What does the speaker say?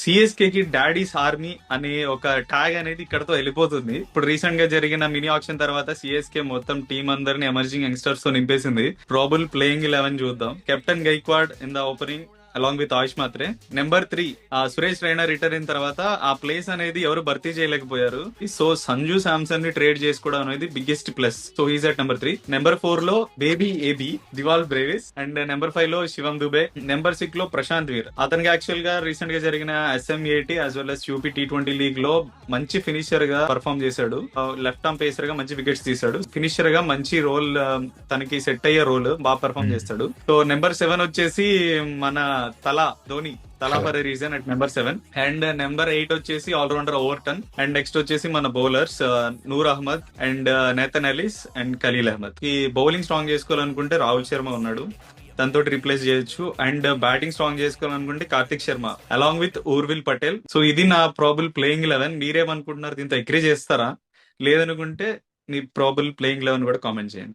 CSK కి daddy's army అనే ఒక ట్యాగ్ అనేది ఇక్కడతో వెళ్ళిపోతుంది. ఇప్పుడు రీసెంట్ గా జరిగిన మినీ ఆక్షన్ తర్వాత సిఎస్కే మొత్తం టీం అందరిని ఎమర్జింగ్ యంగ్స్టర్స్ తో నింపేసింది. ప్రాబుల్ ప్లేయింగ్ 11 చూద్దాం. Captain Gaikwad in the opening along with Ayush Mhatre. Number 3 Suresh Raina retire అయిన తర్వాత ఆ ప్లేస్ అనేది ఎవరు భర్తీ చేయలేకపోయారు. సో సంజు శాంసన్ ని ట్రేడ్ చేసుకోవడం అనేది biggest plus. So he's at number 3. Number 4 లో baby AB Dewald Brevis and number 5 లో శివం దుబే. నెంబర్ 6 లో ప్రశాంత్ వీర్. అతనికి యాక్చువల్ గా రీసెంట్ గా జరిగిన SMAT as well as UP T20 league లో మంచి ఫినిషర్ గా పర్ఫామ్ చేశాడు. లెఫ్ట్ ఆర్మ్ పేసర్ గా మంచి వికెట్స్ తీశాడు. ఫినిషర్ గా మంచి రోల్, తనకి సెట్ అయ్యే రోల్ బాగా పర్ఫామ్ చేస్తాడు. సో నెంబర్ 7 వచ్చేసి మన Dhoni for reason at number 7. And number 8 వచ్చేసి ఆల్రౌండర్ ఓవర్టన్. అండ్ నెక్స్ట్ వచ్చేసి మన bowlers Noor Ahmad and Nathan Ellis and Khaleel Ahmed. ఈ బౌలింగ్ స్ట్రాంగ్ చేసుకోవాలనుకుంటే రాహుల్ శర్మ ఉన్నాడు, తనతో రీప్లేస్ చేయొచ్చు. అండ్ బ్యాటింగ్ స్ట్రాంగ్ చేసుకోవాలనుకుంటే Karthik Sharma along with Urvil Patel. So ఇది నా ప్రాబుల్ ప్లేయింగ్ 11. మీరేమనుకుంటున్నారు? దీంతో అగ్రీ చేస్తారా? లేదనుకుంటే మీ ప్రాబుల్ ప్లేయింగ్ 11 కూడా కామెంట్ చేయండి.